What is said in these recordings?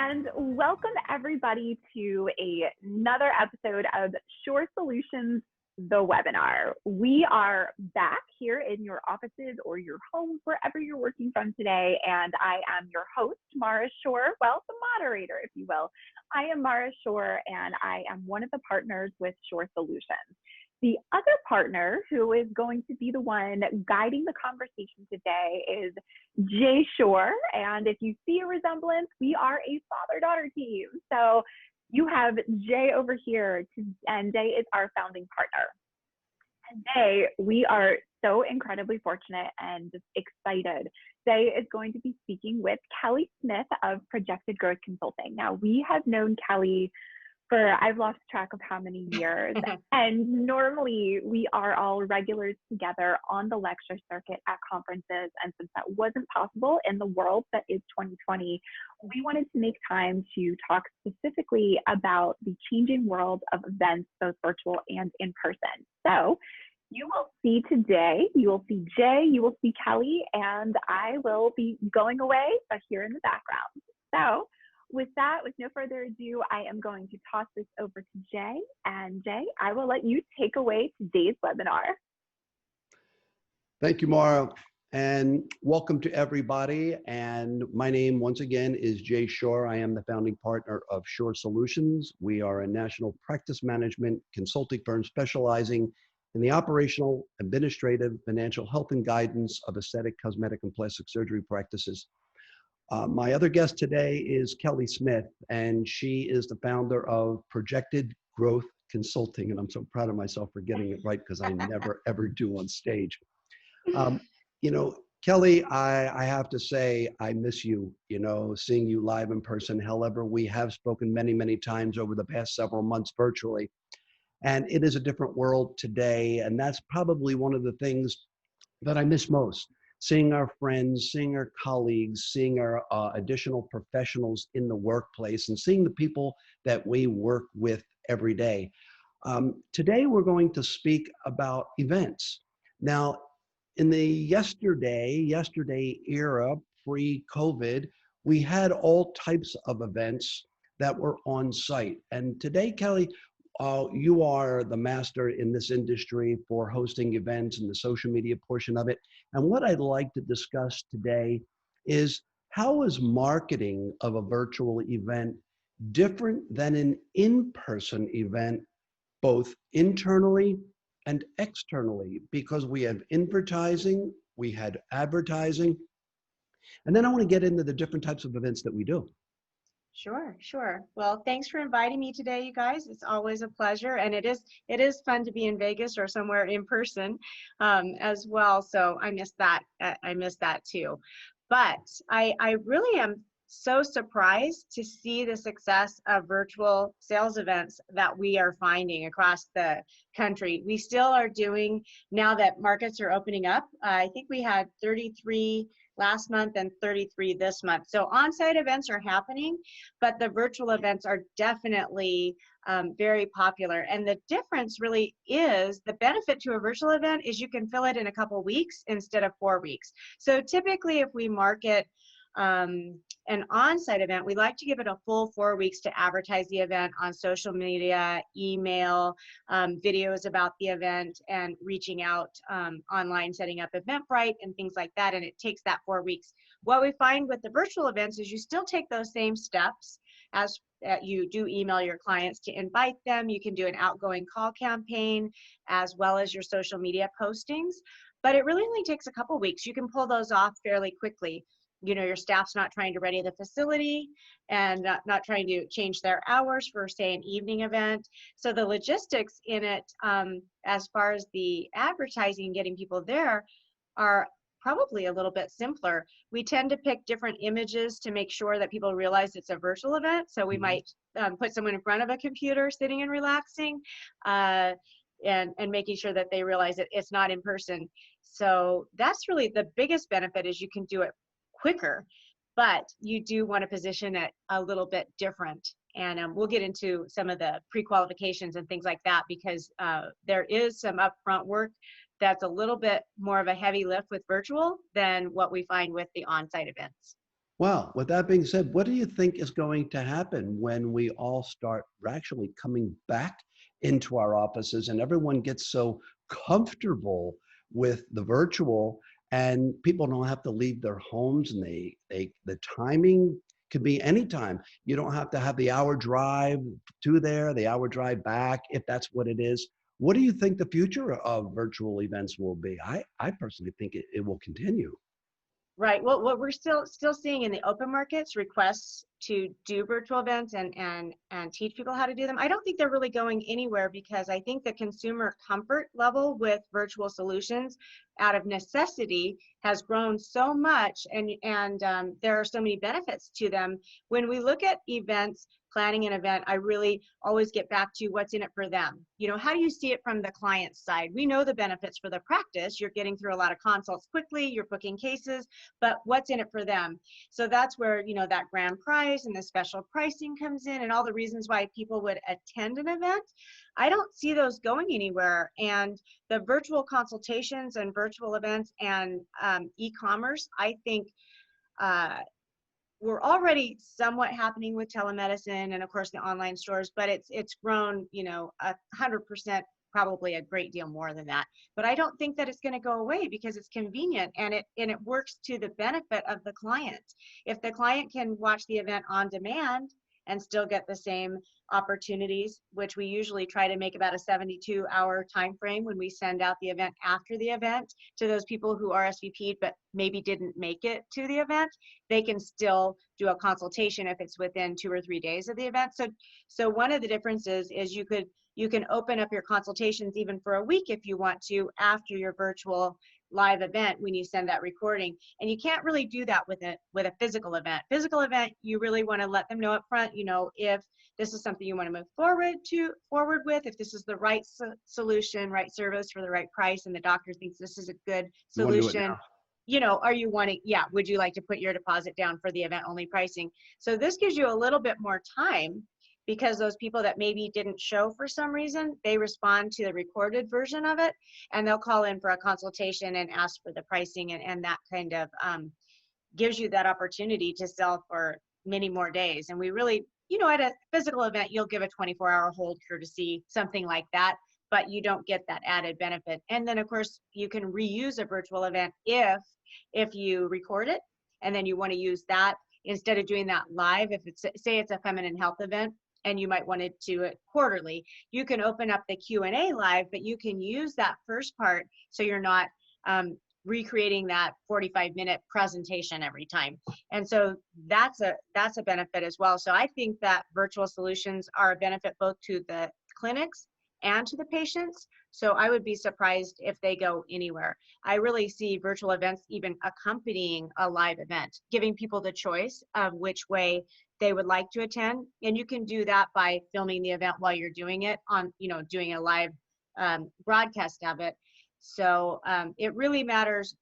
and welcome everybody to another episode of Shorr Solutions, the webinar. We are back here in your offices or your homes, wherever you're working from today, and I am your host, Mara Shorr, well, the moderator, if you will. I am Mara Shorr, and I am one of the partners with Shorr Solutions. The other partner who is going to be the one guiding the conversation today is Jay Shorr. And if you see a resemblance, we are a father-daughter team. So you have Jay over here, and Jay is our founding partner. Today, we are so incredibly fortunate and just excited. Jay is going to be speaking with Kelly Smith of Projected Growth Consulting. Now, we have known Kelly for, I've lost track of how many years. And normally we are all regulars together on the lecture circuit at conferences. And since that wasn't possible in the world that is 2020, we wanted to make time to talk specifically about the changing world of events, both virtual and in person. So you will see today, you will see Jay, you will see Kelly, and I will be going away, but here in the background. So with that, with no further ado, I am going to toss this over to Jay. And Jay, I will let you take away today's webinar. Thank you, Mara, and welcome to everybody. And my name, once again, is Jay Shorr. I am the founding partner of Shorr Solutions. We are a national practice management consulting firm specializing in the operational, administrative, financial health and guidance of aesthetic, cosmetic, and plastic surgery practices. My other guest today is Kelly Smith, and she is the founder of Projected Growth Consulting. And I'm so proud of myself for getting it right, because I never, ever do on stage. You know, Kelly, I have to say, I miss you, seeing you live in person. However, we have spoken many, many times over the past several months virtually. And it is a different world today. And that's probably one of the things that I miss most. Seeing our friends, seeing our colleagues, seeing our additional professionals in the workplace, and seeing the people that we work with every day. Today, we're going to speak about events. Now, in the yesterday era, pre-COVID, we had all types of events that were on site. And today, Kelly, you are the master in this industry for hosting events and the social media portion of it. And what I'd like to discuss today is, how is marketing of a virtual event different than an in-person event, both internally and externally? Because we have advertising, we had advertising, and then I want to get into the different types of events that we do. Sure. Well, thanks for inviting me today, you guys. It's always a pleasure, and it is fun to be in Vegas or somewhere in person as well. So I miss that. I miss that too. But I really am so surprised to see the success of virtual sales events that we are finding across the country. We still are doing, now that markets are opening up, I think we had 33 last month and 33 this month. So on-site events are happening, but the virtual events are definitely very popular. And the difference really is, the benefit to a virtual event is you can fill it in a couple weeks instead of 4 weeks. So typically, if we market an on-site event, we like to give it a full 4 weeks to advertise the event on social media, email, videos about the event, and reaching out online, setting up Eventbrite and things like that. And it takes that 4 weeks. What we find with the virtual events is you still take those same steps as you do email your clients to invite them. You can do an outgoing call campaign as well as your social media postings, but it really only takes a couple weeks. You can pull those off fairly quickly. Your staff's not trying to ready the facility and not trying to change their hours for, say, an evening event. So the logistics in it, as far as the advertising and getting people there, are probably a little bit simpler. We tend to pick different images to make sure that people realize it's a virtual event. So we might put someone in front of a computer sitting and relaxing, and making sure that they realize that it's not in person. So that's really the biggest benefit, is you can do it quicker, but you do want to position it a little bit different. And we'll get into some of the pre-qualifications and things like that, because there is some upfront work that's a little bit more of a heavy lift with virtual than what we find with the on-site events. Well, with that being said, what do you think is going to happen when we all start actually coming back into our offices and everyone gets so comfortable with the virtual and people don't have to leave their homes and the timing could be anytime. You don't have to have the hour drive to there, the hour drive back, if that's what it is. What do you think the future of virtual events will be? I personally think it will continue. Right. Well, what we're still seeing in the open markets, requests to do virtual events and teach people how to do them. I don't think they're really going anywhere because I think the consumer comfort level with virtual solutions out of necessity has grown so much, and there are so many benefits to them. When we look at events, planning an event, I really always get back to what's in it for them. You know, how do you see it from the client's side? We know the benefits for the practice. You're getting through a lot of consults quickly, you're booking cases, but what's in it for them? So that's where, you know, that grand prize and the special pricing comes in and all the reasons why people would attend an event. I don't see those going anywhere. And the virtual consultations and virtual events and e-commerce, I think we're already somewhat happening with telemedicine and of course the online stores, but it's grown, you know, 100%, probably a great deal more than that. But I don't think that it's going to go away because it's convenient and it works to the benefit of the client. If the client can watch the event on demand and still get the same opportunities, which we usually try to make about a 72-hour time frame when we send out the event after the event to those people who RSVP'd but maybe didn't make it to the event, they can still do a consultation if it's within 2 or 3 days of the event. So one of the differences is you can open up your consultations even for a week if you want to after your virtual live event when you send that recording. And you can't really do that with a physical event. Physical event, you really want to let them know up front, you know, if this is something you want to move forward with, if this is the right solution, right service for the right price, and the doctor thinks this is a good solution. You know, are you wanting, yeah, would you like to put your deposit down for the event only pricing? So this gives you a little bit more time because those people that maybe didn't show for some reason, they respond to the recorded version of it and they'll call in for a consultation and ask for the pricing, and that kind of gives you that opportunity to sell for many more days. And we really, you know, at a physical event, you'll give a 24-hour hold courtesy, something like that, but you don't get that added benefit. And then of course you can reuse a virtual event if you record it and then you want to use that instead of doing that live. If it's, say it's a feminine health event and you might want to do it quarterly, you can open up the Q&A live, but you can use that first part so you're not recreating that 45-minute presentation every time. And so that's a benefit as well. So I think that virtual solutions are a benefit both to the clinics and to the patients. So I would be surprised if they go anywhere. I really see virtual events even accompanying a live event, giving people the choice of which way they would like to attend. And you can do that by filming the event while you're doing it on, you know, doing a live broadcast of it. So it really matters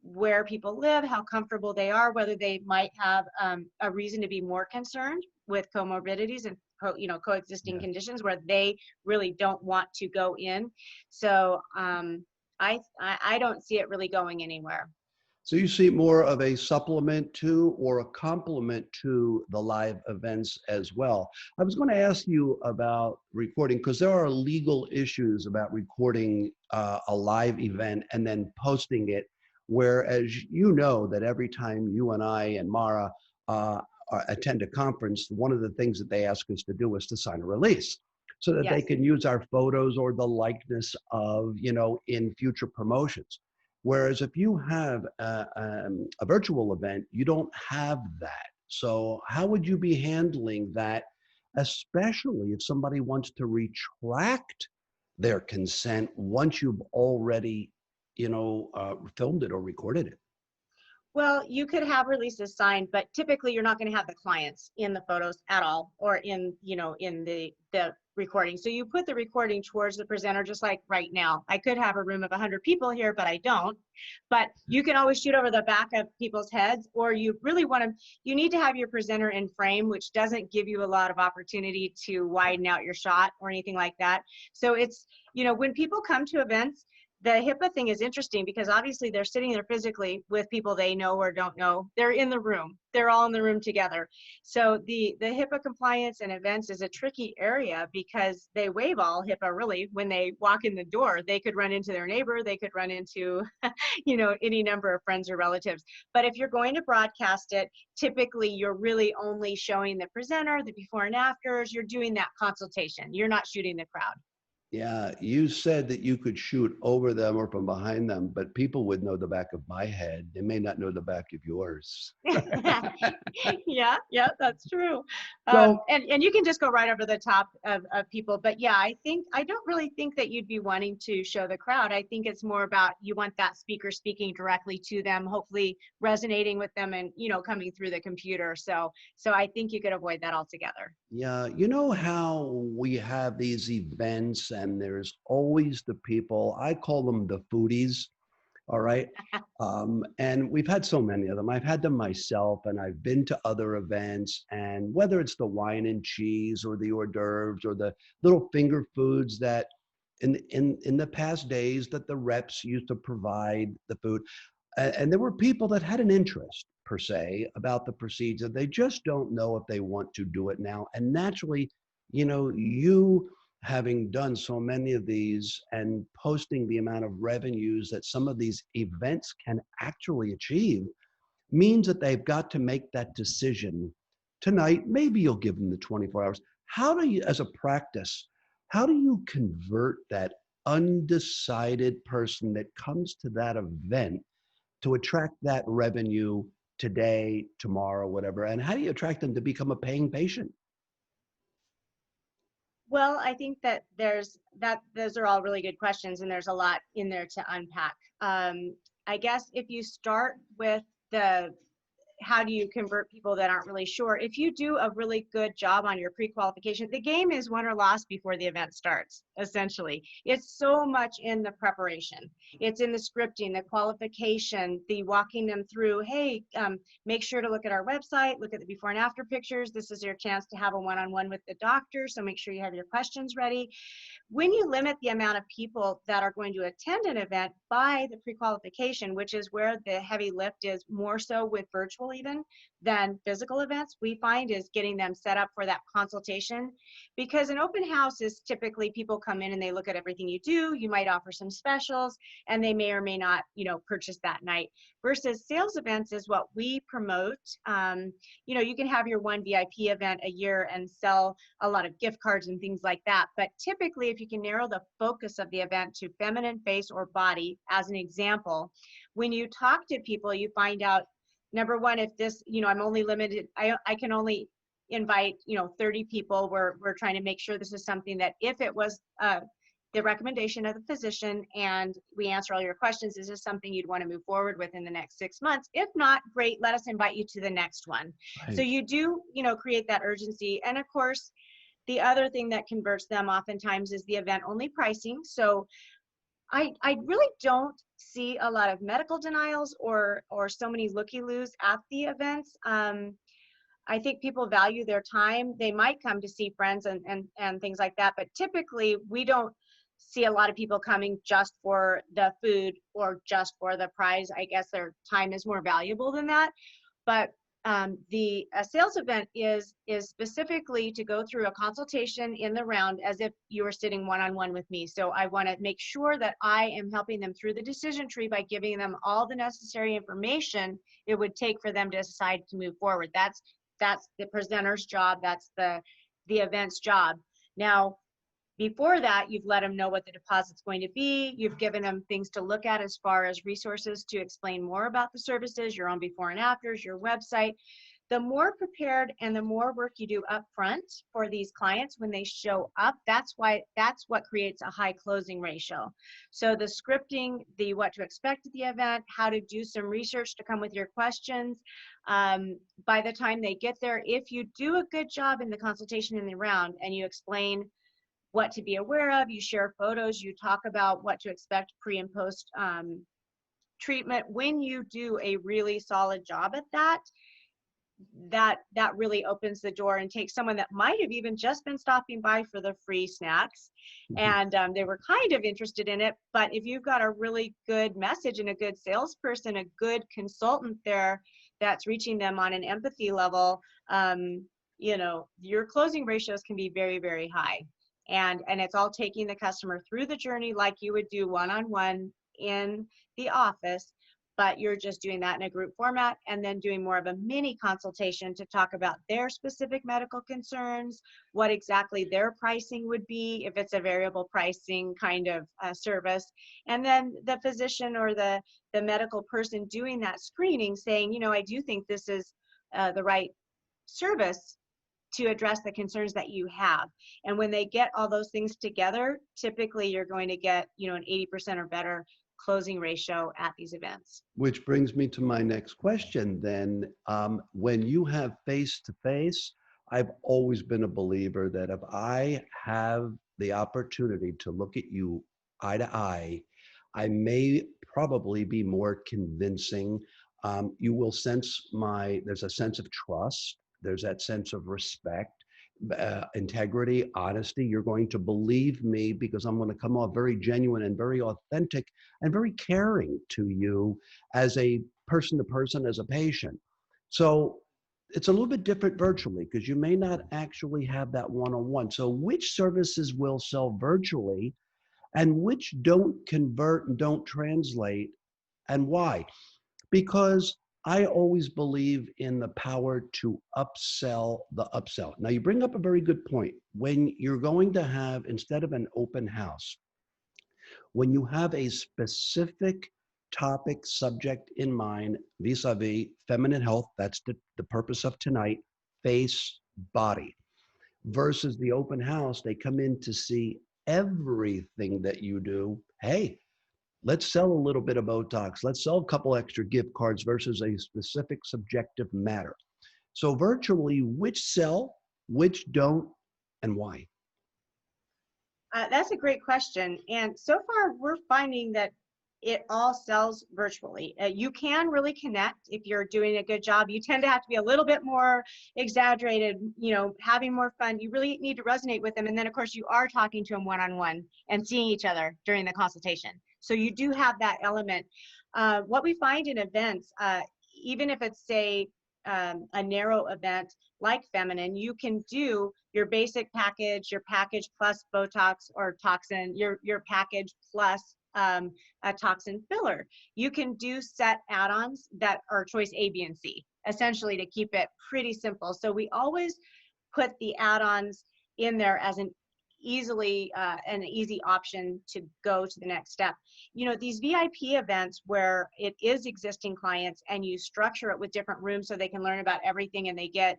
where people live, how comfortable they are, whether they might have a reason to be more concerned with comorbidities and coexisting conditions where they really don't want to go in. So I don't see it really going anywhere. So you see more of a supplement to or a complement to the live events as well. I was going to ask you about recording because there are legal issues about recording a live event and then posting it, whereas you know that every time you and I and Mara attend a conference, one of the things that they ask us to do is to sign a release so that they can use our photos or the likeness of, you know, in future promotions. Whereas if you have a virtual event, you don't have that. So how would you be handling that, especially if somebody wants to retract their consent once you've already, you know, filmed it or recorded it? Well, you could have releases signed, but typically you're not going to have the clients in the photos at all, or in, you know, in the recording. So you put the recording towards the presenter, just like right now. I could have a room of 100 people here, but I don't. But you can always shoot over the back of people's heads, or you really want to, you need to have your presenter in frame, which doesn't give you a lot of opportunity to widen out your shot or anything like that. So it's, you know, when people come to events, the HIPAA thing is interesting because obviously they're sitting there physically with people they know or don't know. They're in the room. They're all in the room together. So the HIPAA compliance and events is a tricky area because they waive all HIPAA really when they walk in the door. They could run into their neighbor. They could run into, you know, any number of friends or relatives. But if you're going to broadcast it, typically you're really only showing the presenter, the before and afters. You're doing that consultation. You're not shooting the crowd. Yeah, you said that you could shoot over them or from behind them, but people would know the back of my head. They may not know the back of yours. Yeah, that's true. So, And you can just go right over the top of people. But yeah, I don't really think that you'd be wanting to show the crowd. I think it's more about you want that speaker speaking directly to them, hopefully resonating with them and, you know, coming through the computer. So I think you could avoid that altogether. yeah, you know how we have these events and there's always the people, I call them the foodies, all right? And we've had so many of them. I've had them myself and I've been to other events, and whether it's the wine and cheese or the hors d'oeuvres or the little finger foods that in the past days that the reps used to provide the food, and there were people that had an interest per se about the procedure. They just don't know if they want to do it now. And naturally, you know, you having done so many of these and posting the amount of revenues that some of these events can actually achieve means that they've got to make that decision tonight. Maybe you'll give them the 24 hours. How do you, as a practice, how do you convert that undecided person that comes to that event to attract that revenue today, tomorrow, whatever? And how do you attract them to become a paying patient? Well, I think that those are all really good questions, and there's a lot in there to unpack. I guess if you start with the how do you convert people that aren't really sure? If you do a really good job on your pre-qualification, the game is won or lost before the event starts, essentially. It's so much in the preparation. It's in the scripting, the qualification, the walking them through, hey, make sure to look at our website, look at the before and after pictures. This is your chance to have a one-on-one with the doctor, so make sure you have your questions ready. When you limit the amount of people that are going to attend an event by the pre-qualification, which is where the heavy lift is more so with virtual even than physical events, we find is getting them set up for that consultation. Because an open house is typically people come in and they look at everything you do, you might offer some specials, and they may or may not, you know, purchase that night. Versus sales events is what we promote. You know, you can have your one VIP event a year and sell a lot of gift cards and things like that. But typically, if you can narrow the focus of the event to feminine face or body, as an example, when you talk to people, you find out, number one, if this, you know, I'm only limited, I can only invite, you know, 30 people. We're trying to make sure this is something that if it was the recommendation of the physician and we answer all your questions, is this something you'd want to move forward with in the next 6 months? If not, great, let us invite you to the next one. Right. So you do, you know, create that urgency. And of course, the other thing that converts them oftentimes is the event only pricing. So I really don't see a lot of medical denials or so many looky-loos at the events. I think people value their time. They might come to see friends and things like that, but typically we don't see a lot of people coming just for the food or just for the prize. I guess their time is more valuable than that. But the sales event is specifically to go through a consultation in the round as if you were sitting one-on-one with me. So I want to make sure that I am helping them through the decision tree by giving them all the necessary information it would take for them to decide to move forward. That's the presenter's job. That's the event's job. Now, before that, you've let them know what the deposit's going to be. You've given them things to look at as far as resources to explain more about the services, your own before and afters, your website. The more prepared and the more work you do up front for these clients when they show up, that's what creates a high closing ratio. So the scripting, the what to expect at the event, how to do some research to come with your questions. By the time they get there, if you do a good job in the consultation in the round and you explain what to be aware of, you share photos, you talk about what to expect pre and post treatment. When you do a really solid job at that, that really opens the door and takes someone that might have even just been stopping by for the free snacks, and they were kind of interested in it. But if you've got a really good message and a good salesperson, a good consultant there that's reaching them on an empathy level, you know, your closing ratios can be very, very high. And it's all taking the customer through the journey like you would do one-on-one in the office, but you're just doing that in a group format, and then doing more of a mini consultation to talk about their specific medical concerns, what exactly their pricing would be if it's a variable pricing kind of service. And then the physician or the medical person doing that screening saying, you know, I do think this is the right service to address the concerns that you have. And when they get all those things together, typically you're going to get, you know, an 80% or better closing ratio at these events. Which brings me to my next question then. When you have face-to-face, I've always been a believer that if I have the opportunity to look at you eye to eye, I may probably be more convincing. You will sense there's a sense of trust. There's that sense of respect, integrity, honesty. You're going to believe me because I'm going to come off very genuine and very authentic and very caring to you as a person to person, as a patient. So it's a little bit different virtually because you may not actually have that one-on-one. So which services will sell virtually and which don't convert and don't translate, and why? Because I always believe in the power to upsell the upsell. Now, you bring up a very good point. When you're going to have, instead of an open house, when you have a specific topic subject in mind, vis-a-vis feminine health, that's the purpose of tonight, face, body, versus the open house, they come in to see everything that you do. Hey, let's sell a little bit of Botox. Let's sell a couple extra gift cards versus a specific subjective matter. So virtually, which sell, which don't, and why? That's a great question. And so far, we're finding that it all sells virtually. You can really connect if you're doing a good job. You tend to have to be a little bit more exaggerated, you know, having more fun. You really need to resonate with them. And then, of course, you are talking to them one-on-one and seeing each other during the consultation. So you do have that element. What we find in events, even if it's, say, a narrow event like feminine, you can do your basic package, your package plus Botox or toxin, your package plus a toxin filler. You can do set add-ons that are choice A, B, and C, essentially to keep it pretty simple. So we always put the add-ons in there as an easy option to go to the next step. You know, these VIP events where it is existing clients and you structure it with different rooms so they can learn about everything and they get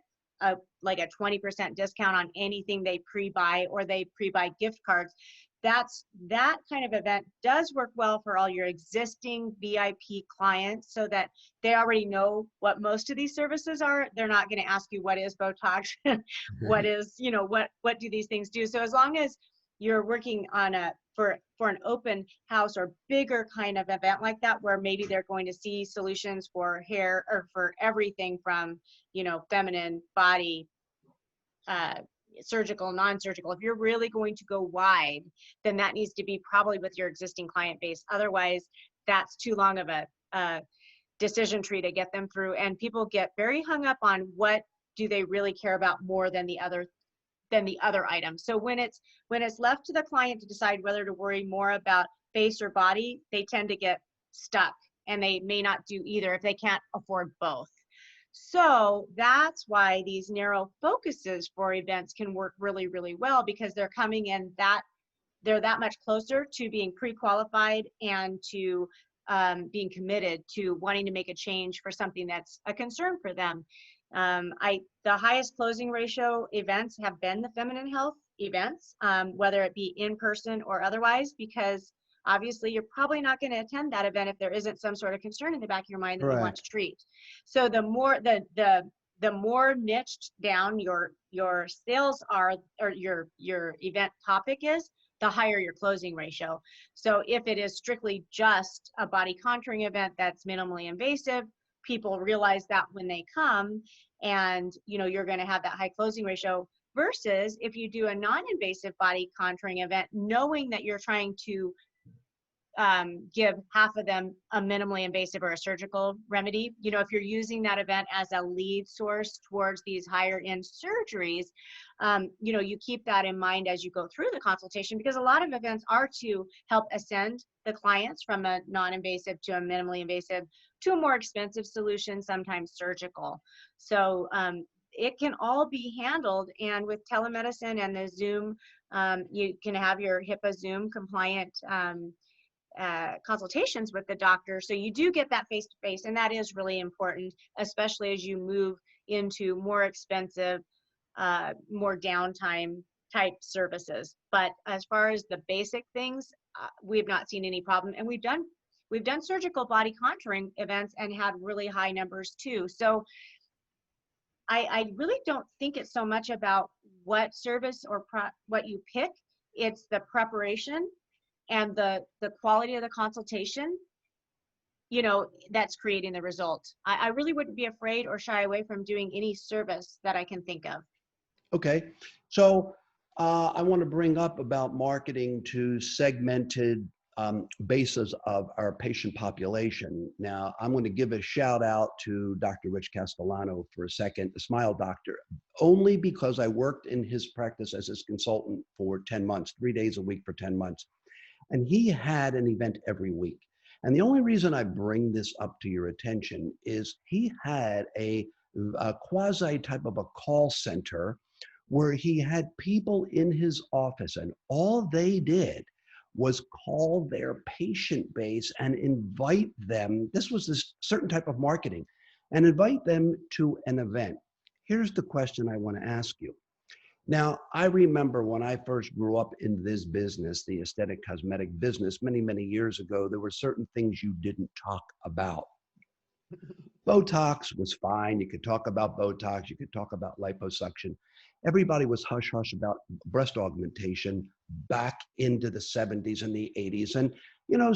like a 20% discount on anything they pre-buy, or they pre-buy gift cards. That kind of event does work well for all your existing VIP clients so that they already know what most of these services are. They're not going to ask you what is Botox, what is, you know, what do these things do. So as long as you're working on for an open house or bigger kind of event like that, where maybe they're going to see solutions for hair or for everything from, you know, feminine, body, surgical, non-surgical. If you're really going to go wide, then that needs to be probably with your existing client base. Otherwise, that's too long of a decision tree to get them through. And people get very hung up on what do they really care about more than the other items. So when it's left to the client to decide whether to worry more about face or body, they tend to get stuck and they may not do either if they can't afford both. So that's why these narrow focuses for events can work really, really well, because they're coming in they're that much closer to being pre-qualified and to being committed to wanting to make a change for something that's a concern for them. The highest closing ratio events have been the feminine health events, whether it be in person or otherwise, because obviously you're probably not going to attend that event if there isn't some sort of concern in the back of your mind that you want to treat. So the more niched down your sales are, or your event topic is, the higher your closing ratio. So if it is strictly just a body contouring event that's minimally invasive, people realize that when they come, and you're going to have that high closing ratio, versus if you do a non-invasive body contouring event, knowing that you're trying to give half of them a minimally invasive or a surgical remedy. If you're using that event as a lead source towards these higher end surgeries, you keep that in mind as you go through the consultation, because a lot of events are to help ascend the clients from a non-invasive to a minimally invasive to a more expensive solution, sometimes surgical. So it can all be handled, and with telemedicine and the Zoom, you can have your HIPAA Zoom compliant consultations with the doctor. So you do get that face-to-face, and that is really important, especially as you move into more expensive, more downtime type services. But as far as the basic things, we've not seen any problem, and we've done surgical body contouring events and had really high numbers too. So I really don't think it's so much about what service or what you pick. It's the preparation and the quality of the consultation, that's creating the result. I really wouldn't be afraid or shy away from doing any service that I can think of. Okay, so I want to bring up about marketing to segmented basis of our patient population. Now, I'm going to give a shout out to Dr. Rich Castellano for a second, the Smile Doctor, only because I worked in his practice as his consultant for 10 months, 3 days a week for 10 months. And he had an event every week. And the only reason I bring this up to your attention is he had a quasi type of a call center where he had people in his office, and all they did was call their patient base and invite them. This was this certain type of marketing, and invite them to an event. Here's the question I want to ask you. Now, I remember when I first grew up in this business, the aesthetic cosmetic business, many, many years ago, there were certain things you didn't talk about. Botox was fine. You could talk about Botox. You could talk about liposuction. Everybody was hush-hush about breast augmentation back into the 70s and the 80s. And,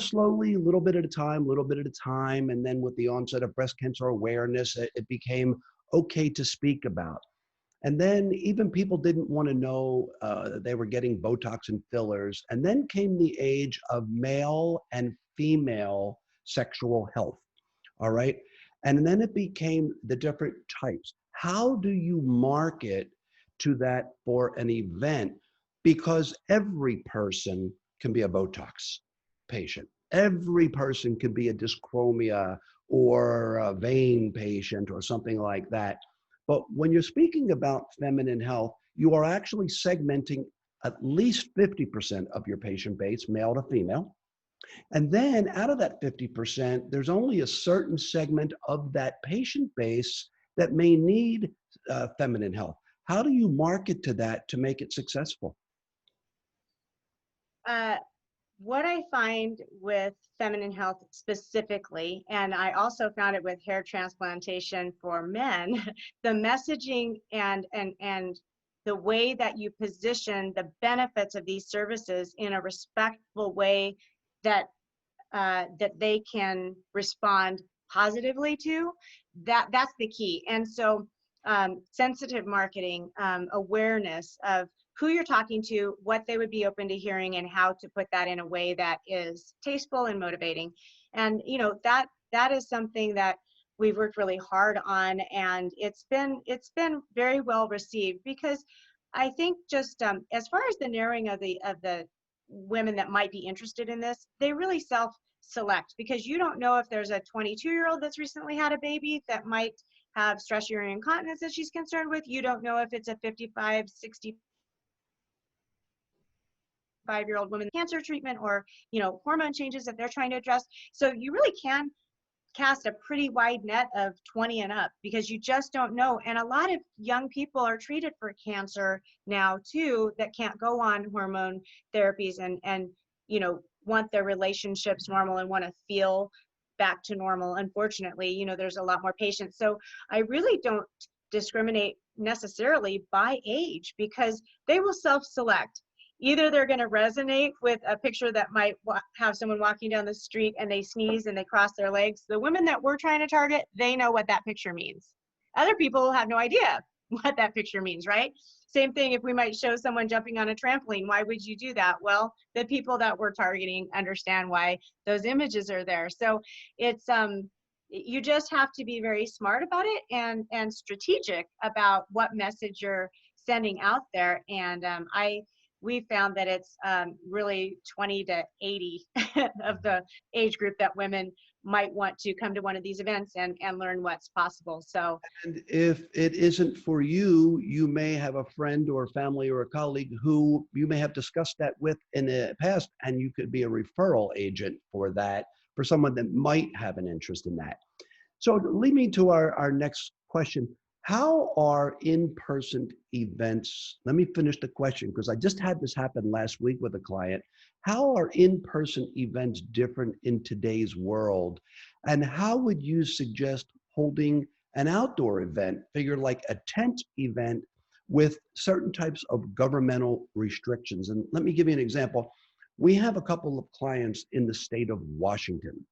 slowly, a little bit at a time. And then with the onset of breast cancer awareness, it became okay to speak about. And then even people didn't want to know they were getting Botox and fillers. And then came the age of male and female sexual health. All right. And then it became the different types. How do you market to that for an event? Because every person can be a Botox patient. Every person can be a dyschromia or a vein patient or something like that. But when you're speaking about feminine health, you are actually segmenting at least 50% of your patient base, male to female. And then out of that 50%, there's only a certain segment of that patient base that may need feminine health. How do you market to that to make it successful? What I find with feminine health specifically, and I also found it with hair transplantation for men, the messaging and the way that you position the benefits of these services in a respectful way that they can respond positively to, that's the key. And so sensitive marketing, awareness of who you're talking to, what they would be open to hearing, and how to put that in a way that is tasteful and motivating. And that is something that we've worked really hard on, and it's been very well received, because I think just as far as the narrowing of the women that might be interested in this, they really self-select, because you don't know if there's a 22-year-old that's recently had a baby that might have stress urinary incontinence that she's concerned with. You don't know if it's a 55, 65-year-old woman cancer treatment or hormone changes that they're trying to address. So you really can cast a pretty wide net of 20 and up, because you just don't know. And a lot of young people are treated for cancer now too that can't go on hormone therapies and want their relationships normal and want to feel back to normal. Unfortunately, there's a lot more patients. So I really don't discriminate necessarily by age, because they will self-select. Either they're going to resonate with a picture that might have someone walking down the street and they sneeze and they cross their legs. The women that we're trying to target, they know what that picture means. Other people have no idea what that picture means, right? Same thing if we might show someone jumping on a trampoline. Why would you do that? Well, the people that we're targeting understand why those images are there. So it's you just have to be very smart about it and strategic about what message you're sending out there. And we found that it's really 20 to 80 of the age group that women might want to come to one of these events and learn what's possible. So, And if it isn't for you, you may have a friend or family or a colleague who you may have discussed that with in the past, and you could be a referral agent for that, for someone that might have an interest in that. So lead me to our next question. How are in-person events, let me finish the question because I just had this happen last week with a client. How are in-person events different in today's world? And how would you suggest holding an outdoor event, figure like a tent event with certain types of governmental restrictions? And let me give you an example. We have a couple of clients in the state of Washington.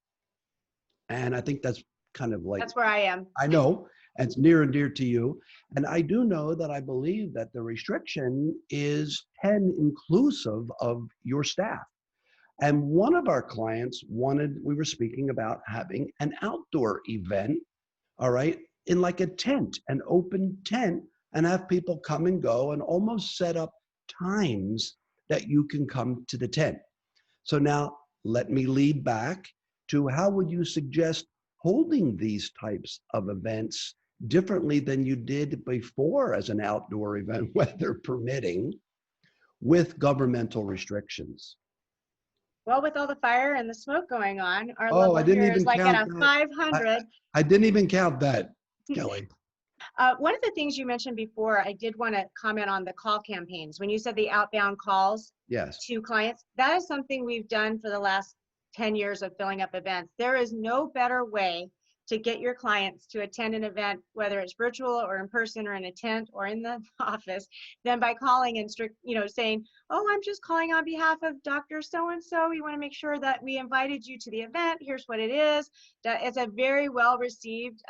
And I think that's kind of like, that's where I am. I know, and it's near and dear to you. And I do know that I believe that the restriction is 10 inclusive of your staff. And one of our clients wanted, we were speaking about having an outdoor event, all right, in like a tent, an open tent, and have people come and go and almost set up times that you can come to the tent. So now let me lead back to how would you suggest holding these types of events differently than you did before as an outdoor event, weather permitting, with governmental restrictions? Well, with all the fire and the smoke going on, our Oh, level I didn't here is even like at count a that. 500. I didn't even count that, Kelly. One of the things you mentioned before, I did want to comment on the call campaigns. When you said the outbound calls Yes. to clients, that is something we've done for the last 10 years of filling up events. There is no better way to get your clients to attend an event, whether it's virtual or in person or in a tent or in the office, than by calling and saying, oh, I'm just calling on behalf of Dr. So-and-so. We want to make sure that we invited you to the event. Here's what it is. It's a very well received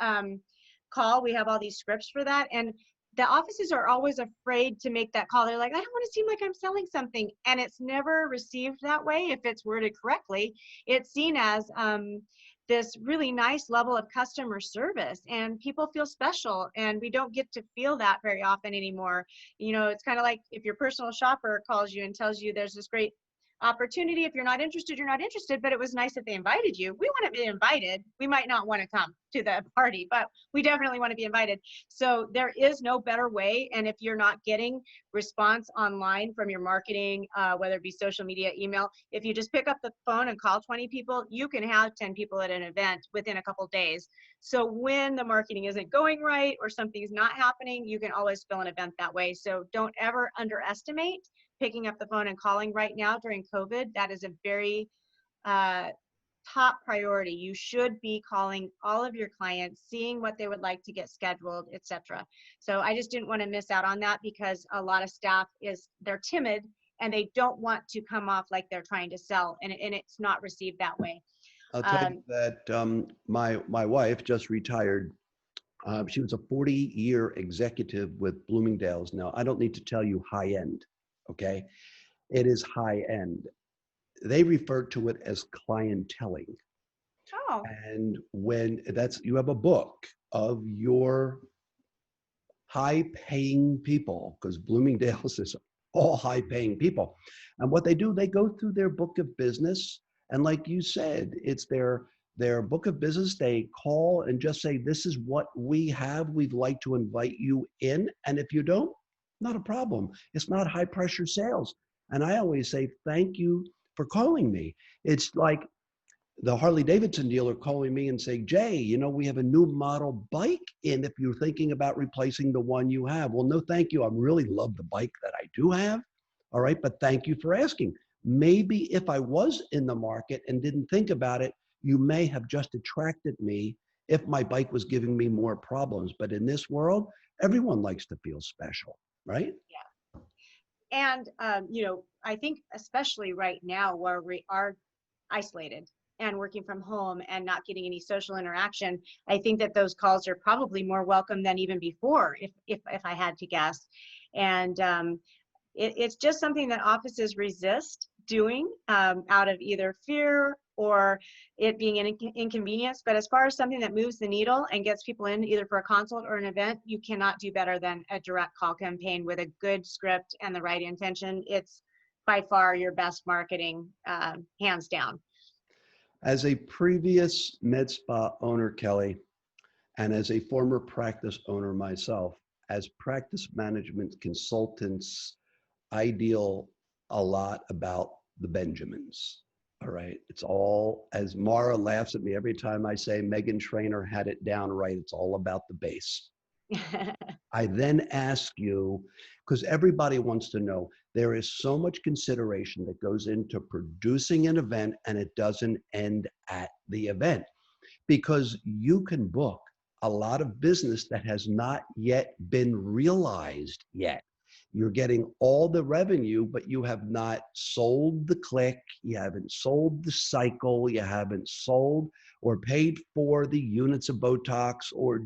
call. We have all these scripts for that. And the offices are always afraid to make that call. They're like, I don't want to seem like I'm selling something. And it's never received that way. If it's worded correctly, it's seen as this really nice level of customer service, and people feel special, and we don't get to feel that very often anymore. You know, it's kind of like if your personal shopper calls you and tells you there's this great opportunity. If you're not interested, you're not interested, but it was nice that they invited you. We want to be invited. We might not want to come to the party, but we definitely want to be invited. So there is no better way. And if you're not getting response online from your marketing, whether it be social media, email, if you just pick up the phone and call 20 people, you can have 10 people at an event within a couple of days. So when the marketing isn't going right or something's not happening, you can always fill an event that way. So don't ever underestimate picking up the phone and calling right now during COVID. That is a very top priority. You should be calling all of your clients, seeing what they would like to get scheduled, etc. So I just didn't want to miss out on that, because a lot of staff they're timid and they don't want to come off like they're trying to sell, and it's not received that way. I'll tell you that my wife just retired. She was a 40-year executive with Bloomingdale's. Now, I don't need to tell you high end, okay? It is high end. They refer to it as clienteling. Oh. And when you have a book of your high-paying people, because Bloomingdale's is all high-paying people. And what they do, they go through their book of business. And like you said, it's their book of business. They call and just say, this is what we have. We'd like to invite you in. And if you don't, not a problem. It's not high pressure sales. And I always say, thank you for calling me. It's like the Harley Davidson dealer calling me and saying, Jay, you know, we have a new model bike in if you're thinking about replacing the one you have. Well, no, thank you. I really love the bike that I do have. All right. But thank you for asking. Maybe if I was in the market and didn't think about it, you may have just attracted me if my bike was giving me more problems. But in this world, everyone likes to feel special, right? Yeah. And, you know, I think especially right now where we are isolated, and working from home and not getting any social interaction, I think that those calls are probably more welcome than even before, if I had to guess. And it's just something that offices resist doing out of either fear or it being an inconvenience. But as far as something that moves the needle and gets people in either for a consult or an event, you cannot do better than a direct call campaign with a good script and the right intention. It's by far your best marketing, hands down. As a previous med spa owner, Kelly, and as a former practice owner myself, as practice management consultants, I deal a lot about the Benjamins. All right. It's all, as Mara laughs at me every time I say Megan Trainor had it down right, it's all about the base. I then ask you, because everybody wants to know, there is so much consideration that goes into producing an event, and it doesn't end at the event, because you can book a lot of business that has not yet been realized yet. You're getting all the revenue, but you have not sold the click, you haven't sold the cycle, you haven't sold or paid for the units of Botox or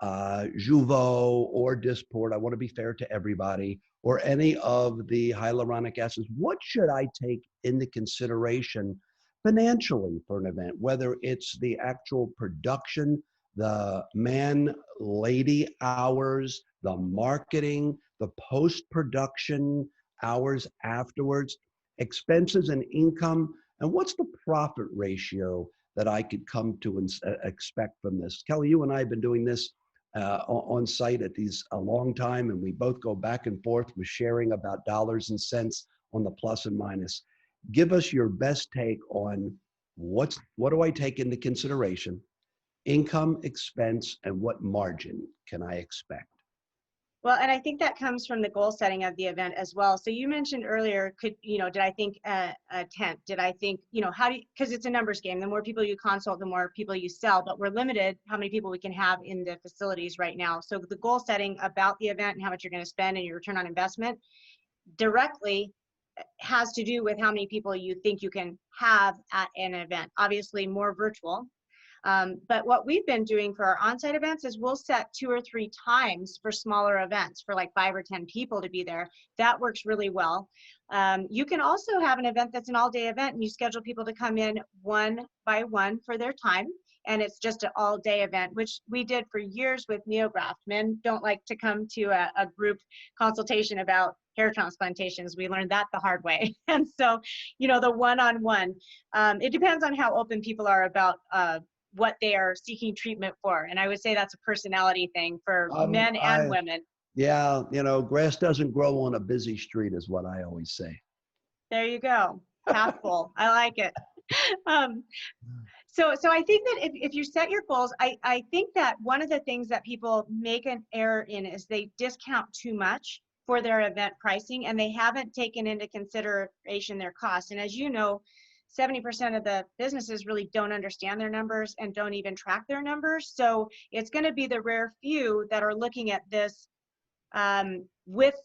Jeuveau or Dysport. I want to be fair to everybody, or any of the hyaluronic acids. What should I take into consideration financially for an event, whether it's the actual production, the man-lady hours, the marketing, the post-production hours afterwards, expenses and income, and what's the profit ratio that I could come to and expect from this? Kelly, you and I have been doing this on site at these a long time, and we both go back and forth with sharing about dollars and cents on the plus and minus. Give us your best take on what do I take into consideration, income, expense, and what margin can I expect? Well, and I think that comes from the goal setting of the event as well. So you mentioned earlier, did I think a tent? Did I think, how do you, because it's a numbers game. The more people you consult, the more people you sell, but we're limited how many people we can have in the facilities right now. So the goal setting about the event and how much you're going to spend and your return on investment directly has to do with how many people you think you can have at an event. Obviously more virtual. But what we've been doing for our on-site events is we'll set 2 or 3 times for smaller events for like 5 or 10 people to be there. That works really well. You can also have an event that's an all-day event and you schedule people to come in one by one for their time. And it's just an all-day event, which we did for years with NeoGraft. Men don't like to come to a group consultation about hair transplantations. We learned that the hard way. And so, the one-on-one, it depends on how open people are about what they are seeking treatment for. And I would say that's a personality thing for men and women. Yeah, grass doesn't grow on a busy street is what I always say. There you go. Half full. I like it. So I think that if you set your goals, I think that one of the things that people make an error in is they discount too much for their event pricing, and they haven't taken into consideration their costs. And as you know, 70% of the businesses really don't understand their numbers and don't even track their numbers. So it's going to be the rare few that are looking at this with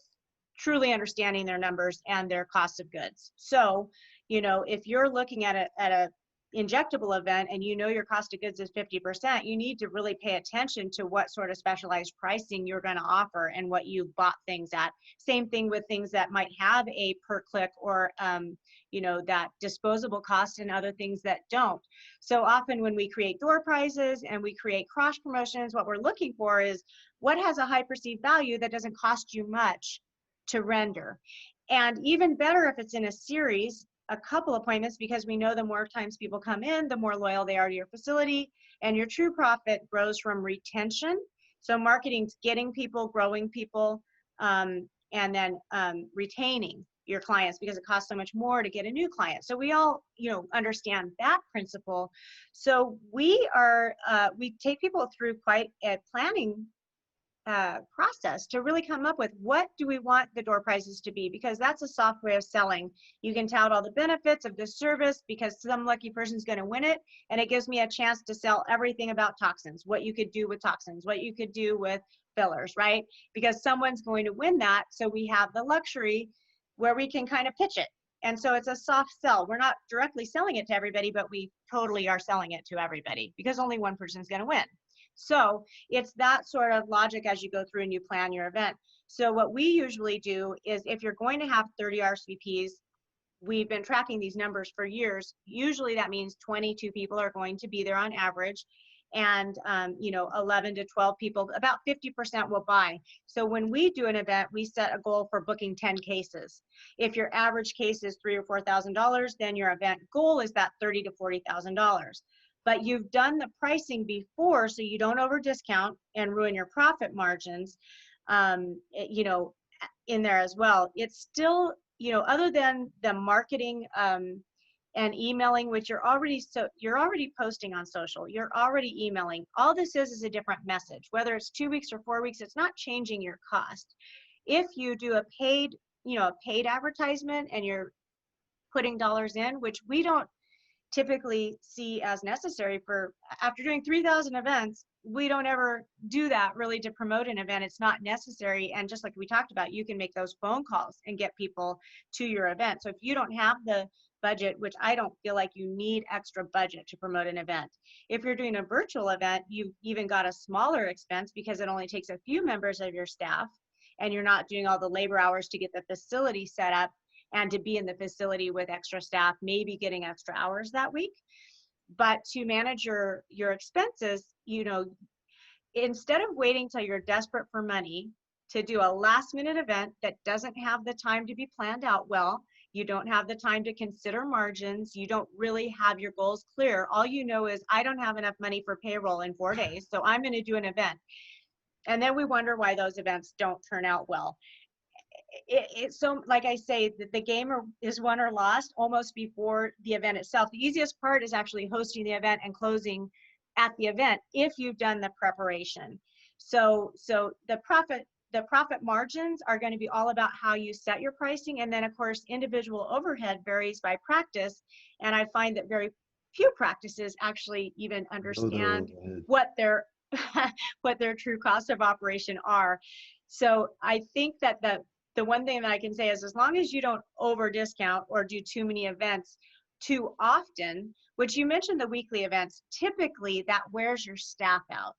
truly understanding their numbers and their cost of goods. So, if you're looking at a injectable event and your cost of goods is 50%, you need to really pay attention to what sort of specialized pricing you're going to offer and what you bought things at. Same thing with things that might have a per click or that disposable cost and other things that don't. So often when we create door prizes and we create cross promotions, what we're looking for is what has a high perceived value that doesn't cost you much to render. And even better if it's in a series, a couple appointments, because we know the more times people come in, the more loyal they are to your facility, and your true profit grows from retention. So marketing's getting people, growing people, and then retaining your clients, because it costs so much more to get a new client. So we all, understand that principle. So we take people through quite a planning process to really come up with what do we want the door prizes to be, because that's a soft way of selling. You can tout all the benefits of this service because some lucky person's going to win it, and it gives me a chance to sell everything about toxins, what you could do with toxins, what you could do with fillers, right? Because someone's going to win that. So we have the luxury where we can kind of pitch it And so it's a soft sell. We're not directly selling it to everybody, but we totally are selling it to everybody because only one person is going to win. So it's that sort of logic as you go through and you plan your event. So what we usually do is if you're going to have 30 RSVPs, we've been tracking these numbers for years. Usually that means 22 people are going to be there on average. And, 11 to 12 people, about 50% will buy. So when we do an event, we set a goal for booking 10 cases. If your average case is $3,000 or $4,000, then your event goal is that $30,000 to $40,000. But you've done the pricing before, so you don't over discount and ruin your profit margins, in there as well. It's still, other than the marketing, and emailing, which you're already posting on social, you're already emailing. All this is a different message. Whether it's 2 weeks or 4 weeks, it's not changing your cost. If you do a paid advertisement and you're putting dollars in, which we don't typically see as necessary after doing 3,000 events, we don't ever do that really to promote an event. It's not necessary. And just like we talked about, you can make those phone calls and get people to your event. So if you don't have the budget, which I don't feel like you need extra budget to promote an event. If you're doing a virtual event, you've even got a smaller expense because it only takes a few members of your staff and you're not doing all the labor hours to get the facility set up and to be in the facility with extra staff, maybe getting extra hours that week. But to manage your expenses, instead of waiting till you're desperate for money to do a last minute event that doesn't have the time to be planned out well, you don't have the time to consider margins, you don't really have your goals clear. All you know is, I don't have enough money for payroll in 4 days, so I'm going to do an event. And then we wonder why those events don't turn out well. So like I say, the game is won or lost almost before the event itself. The easiest part is actually hosting the event and closing at the event if you've done the preparation. So the profit margins are going to be all about how you set your pricing. And then of course, individual overhead varies by practice. And I find that very few practices actually even understand what their true costs of operation are. So I think that the one thing that I can say is, as long as you don't over discount or do too many events too often, which you mentioned the weekly events, typically that wears your staff out.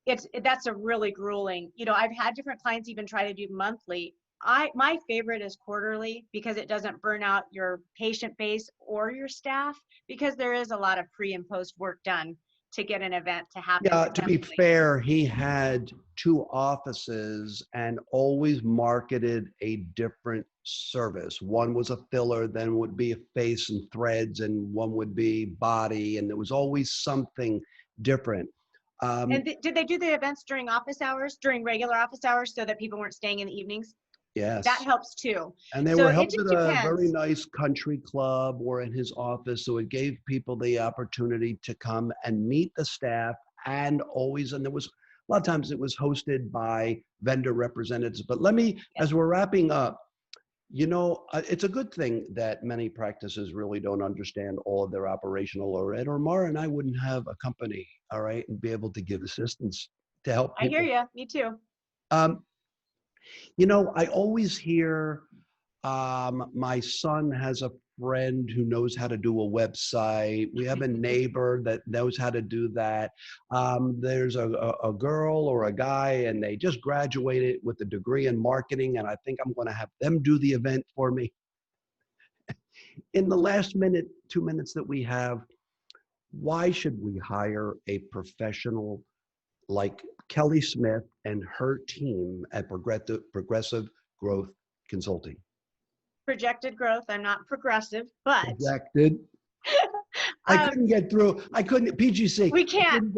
That's a really grueling, I've had different clients even try to do monthly. My favorite is quarterly because it doesn't burn out your patient base or your staff, because there is a lot of pre and post work done to get an event to happen. Yeah, to be fair, he had 2 offices and always marketed a different service. One was a filler, then would be a face and threads, and one would be body, and there was always something different. And did they do the events during office hours, during regular office hours, so that people weren't staying in the evenings? Yes. That helps too. And they were held at a very nice country club or in his office. So it gave people the opportunity to come and meet the staff, and there was a lot of times it was hosted by vendor representatives. But let me, as we're wrapping up, it's a good thing that many practices really don't understand all of their operational overhead, or Mara and I wouldn't have a company, all right, and be able to give assistance to help people. I hear you. Me too. I always hear my son has a friend who knows how to do a website. We have a neighbor that knows how to do that. There's a girl or a guy, and they just graduated with a degree in marketing, and I think I'm going to have them do the event for me. In the last 2 minutes that we have, why should we hire a professional like Kelly Smith and her team at Progressive Growth Consulting? Projected growth. I'm not progressive, but projected. I couldn't get through. I couldn't. PGC. We can't.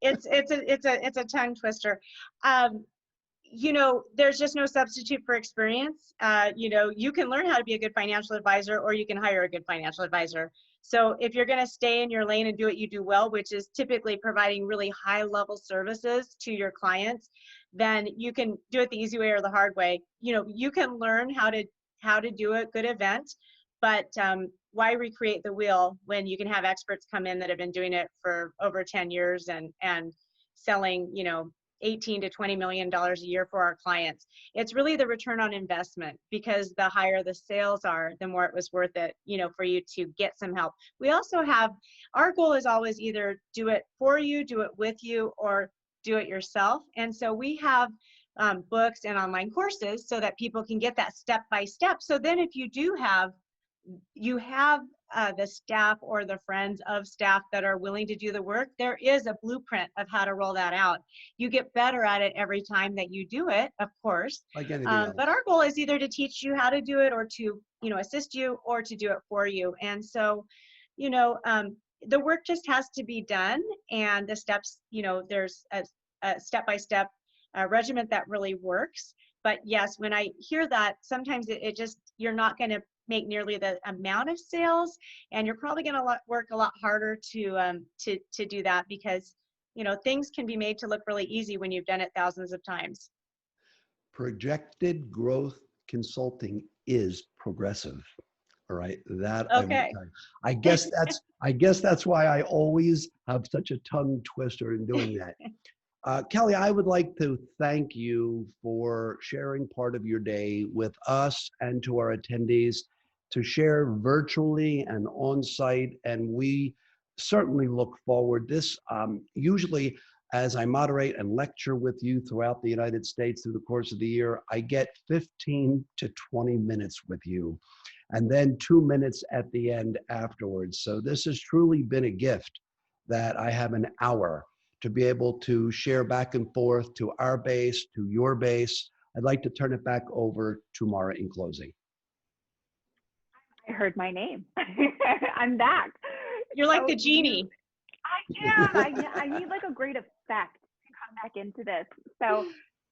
It's a tongue twister. There's just no substitute for experience. You can learn how to be a good financial advisor, or you can hire a good financial advisor. So if you're going to stay in your lane and do what you do well, which is typically providing really high level services to your clients, then you can do it the easy way or the hard way. You can learn how to do a good event, but why recreate the wheel when you can have experts come in that have been doing it for over 10 years and selling, $18 to $20 million a year for our clients. It's really the return on investment, because the higher the sales are, the more it was worth it, for you to get some help. We also have, our goal is always either do it for you, do it with you, or do it yourself. And so we have books and online courses so that people can get that step by step. So then if you have the staff or the friends of staff that are willing to do the work, there is a blueprint of how to roll that out. You get better at it every time that you do it, of course. Like anything else. But our goal is either to teach you how to do it, or to, assist you, or to do it for you. And so, the work just has to be done, and the steps, there's a step-by-step regimen that really works. But yes, when I hear that, sometimes it just, you're not going to make nearly the amount of sales, and you're probably going to work a lot harder to do that, because things can be made to look really easy when you've done it thousands of times. Projected growth consulting is progressive. All right, that okay. I guess that's why I always have such a tongue twister in doing that. Kelly, I would like to thank you for sharing part of your day with us and to our attendees, to share virtually and on-site, and we certainly look forward. This usually, as I moderate and lecture with you throughout the United States through the course of the year, I get 15 to 20 minutes with you, and then 2 minutes at the end afterwards. So this has truly been a gift that I have an hour to be able to share back and forth to our base, to your base. I'd like to turn it back over to Mara in closing. I heard my name. I'm back. You're like the genie. I am. I need like a great effect to come back into this. So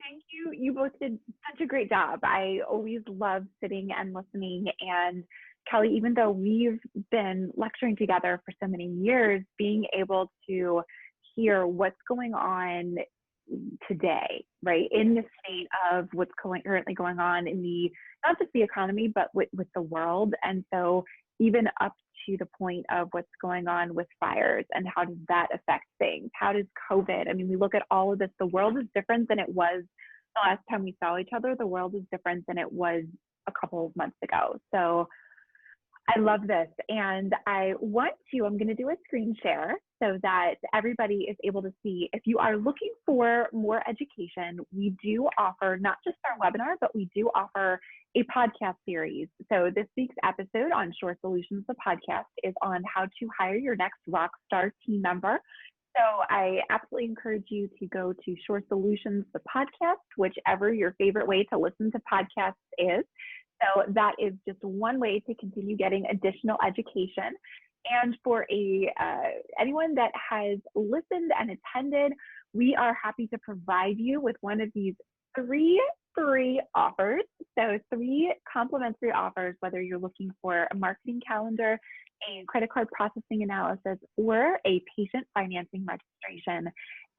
thank you. You both did such a great job. I always love sitting and listening. And Kelly, even though we've been lecturing together for so many years, being able to hear what's going on today, right, in the state of what's currently going on in the, not just the economy, but with the world. And so even up to the point of what's going on with fires and how does that affect things? How does COVID, I mean, we look at all of this, the world is different than it was the last time we saw each other. The world is different than it was a couple of months ago. So I love this. And I'm going to do a screen share so that everybody is able to see. If you are looking for more education, we do offer not just our webinar, but we do offer a podcast series. So this week's episode on Shorr Solutions, the podcast, is on how to hire your next rockstar team member. So I absolutely encourage you to go to Shorr Solutions, the podcast, whichever your favorite way to listen to podcasts is. So that is just one way to continue getting additional education. And for anyone that has listened and attended, we are happy to provide you with one of these 3 free offers. So 3 complimentary offers, whether you're looking for a marketing calendar, a credit card processing analysis, or a patient financing registration.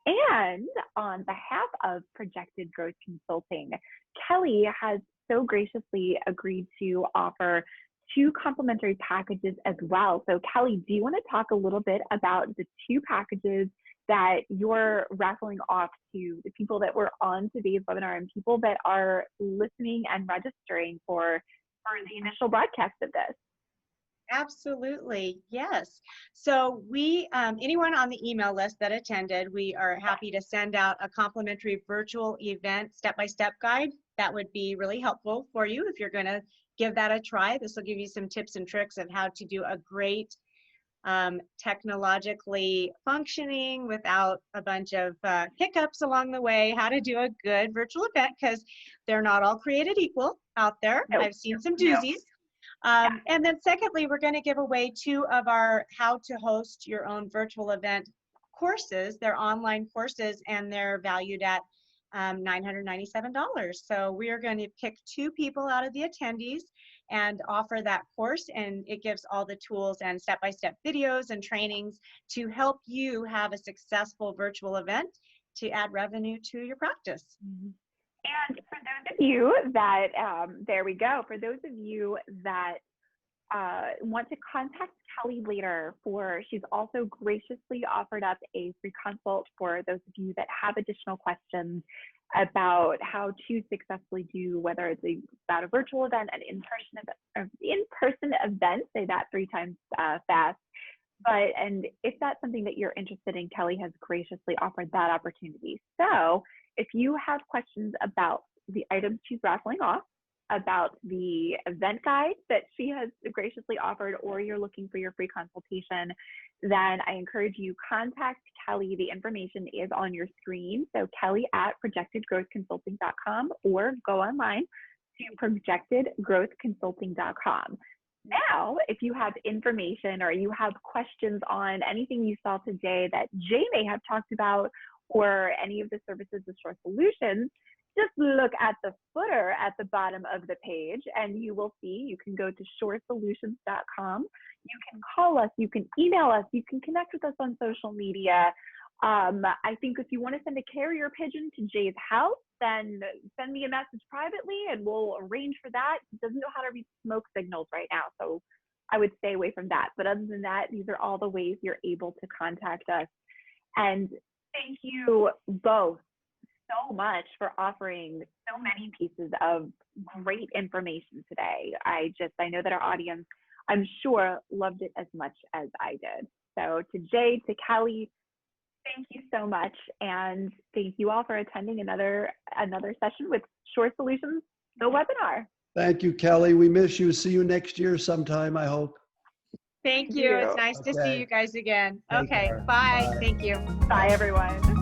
And on behalf of Projected Growth Consulting, Kelly has so graciously agreed to offer 2 complimentary packages as well. So Kelly, do you want to talk a little bit about the 2 packages that you're raffling off to the people that were on today's webinar and people that are listening and registering for the initial broadcast of this? Absolutely, yes. So we, anyone on the email list that attended, we are happy to send out a complimentary virtual event step-by-step guide. That would be really helpful for you if you're going to give that a try. This will give you some tips and tricks of how to do a great technologically functioning without a bunch of hiccups along the way, how to do a good virtual event, because they're not all created equal out there. Nope. I've seen some doozies. And then secondly, we're going to give away 2 of our how to host your own virtual event courses. They're online courses and they're valued at $997. So we are going to pick 2 people out of the attendees and offer that course, and it gives all the tools and step-by-step videos and trainings to help you have a successful virtual event to add revenue to your practice. Mm-hmm. And for those of you that, there we go, for those of you that want to contact Kelly later she's also graciously offered up a free consult for those of you that have additional questions about how to successfully do, whether it's about a virtual event, an in-person event, say that 3 times fast. And if that's something that you're interested in, Kelly has graciously offered that opportunity. So if you have questions about the items she's raffling off, about the event guide that she has graciously offered, or you're looking for your free consultation, then I encourage you contact Kelly. The information is on your screen. So Kelly at projectedgrowthconsulting.com, or go online to projectedgrowthconsulting.com. Now, if you have information or you have questions on anything you saw today that Jay may have talked about, or any of the services of Shorr Solutions, just look at the footer at the bottom of the page and you will see you can go to shorrsolutions.com. You can call us, you can email us, you can connect with us on social media. I think if you want to send a carrier pigeon to Jay's house, then send me a message privately and we'll arrange for that. He doesn't know how to read smoke signals right now, so I would stay away from that. But other than that, these are all the ways you're able to contact us. And thank you both so much for offering so many pieces of great information today. I know that our audience, I'm sure, loved it as much as I did. So to Jay, to Kelly, thank you so much. And thank you all for attending another session with Shorr Solutions, the webinar. Thank you, Kelly. We miss you. See you next year sometime, I hope. Thank you. It's nice to see you guys again. Okay, bye. Thank you. Bye, everyone.